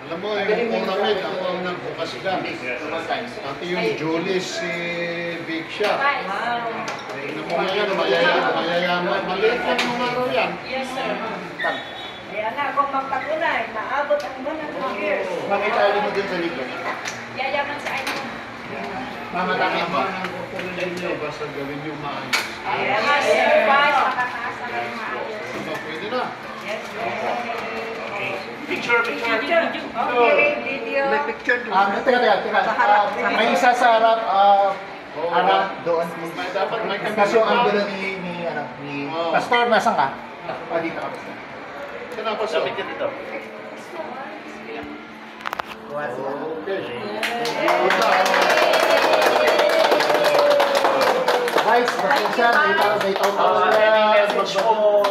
Alam mo, yung Oramid, ako ang nagbukas ka. Pati yung Julie, si Big Shot. Tingnan mo ngayon, mayayaman. Maliit lang yung araw yan. Yes, sir. Kaya na, kung magpatunay, maabot ang 100 years. Makita mo din sa likod. Yayaman sa inyo. Mamatangin mo. Ang kukunin niyo, basta gawin yung maayos. Yayaman, supervise, makataas na kayo maayos. Diba, pwede na. Yes, sir. Picture. Okay, video. May picture doon. Teka. May isa sa harap. Harap doon. Dapat may Kaso ang kamera. gulo ni Pastor, nasan ka? Dito ka, Pastor. Kinapasok. Lapit ka dito. Okay. Guys, bakit may tao Any message ko?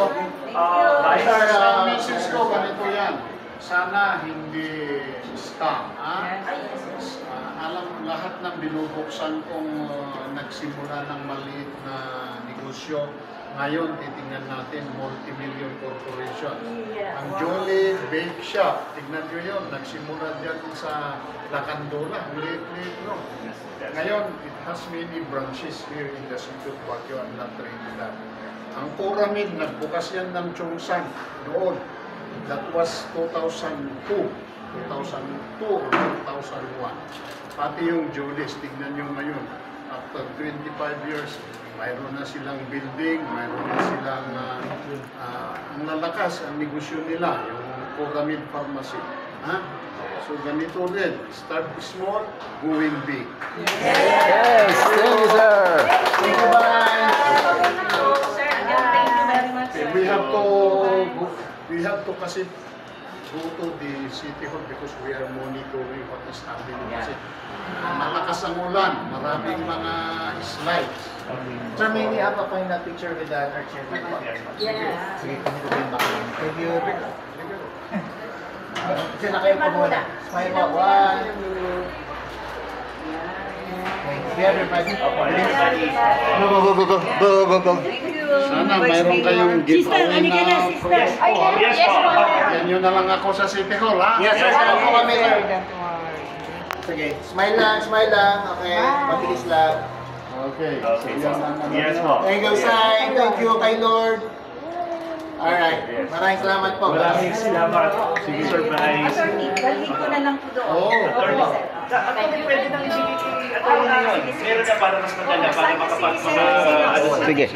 Sa message ko, ganito yan. Sana hindi scam. Alam lahat ng binubuksan kong nagsimula ng maliit na negosyo. Ngayon, titingnan natin multi-million corporation. Ang Jolie Bake Shop, tignan nyo yun, nagsimula dyan sa Lacandola, liit-liit no. Ngayon, it has many branches here in the city of Baguio and La Trinidad. Ang Pyramid, nagbukas yan ng Chongsan noon. That was 2002 or 2001. Pati yung Jolies, tignan nyo ngayon. After 25 years, mayroon na silang building, mayroon na silang ang lalakas, ang negosyo nila, yung Pyramid Pharmacy. So ganito rin, start small, going big. Yes, thank you, sir. Thank you, bye. Sir, again, thank you very much, sir. We have to kasi go to the City Hall because we are monitoring what is happening. Kasi malakas ang ulan, maraming mga slides. Sir, may we have a final picture with our chairman. Yes. Sige, kami ko yung back. Thank you. Kasi na kayo po muna. Smile mo. 1, 2. Thank you, everybody. Go. Thank you. Sana mayroon kayong giveaway na prize po. Yes po. Yan yun na lang ako sa City Hall, ha? Yes, sir. Saan po kami, sir? Sige. Smile lang. Okay. Mabilis lang. Okay. Okay. So, yan ang ano Yes nyo. po. Thank you, Sai. Thank you kay Lord. Alright. Maraming salamat po. Maraming salamat. Sige, surprise. Attorney, dalhin ko na lang po doon. Oo. Attorney. Attorney, pwede nang attorney yun. Meron na para mas madala, para makapag... Sige.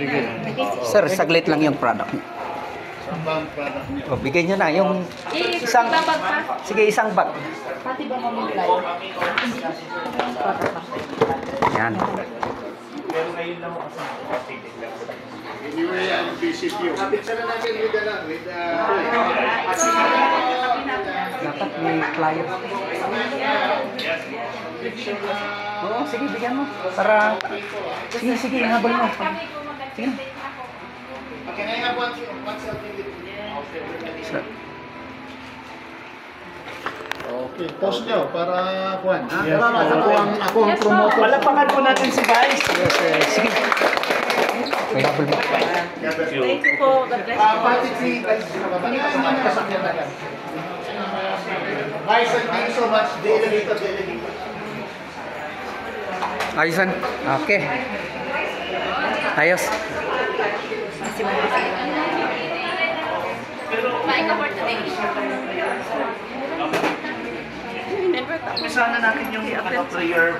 Sir, saglit lang yung product. Saan ba ang product niyo? O, bigay nyo na yung isang... babag pa. Sige, isang bag. Pati ba mamulay? Yan. Pero ngayon lang ako sa titignan ko. Anyway, I'll visit you. Picture na natin with Dapat may flyer. Oo, sige, bigyan mo. Para... Sige, habol mo. Sige. Okay, ngayon nga po ang selfie with Sir. Okay, post nyo para kuhan. Yes, Ako ang promoter. Palapakan po natin si Vice. Sige. May habol mo. Thank you po. God bless you. Pati si Vice. Kasakyan na yan. Vice, thank you so much. Delegate. Ayusan. Okay. Ayos. Bye ka for today. Umpisa na natin yung prayer,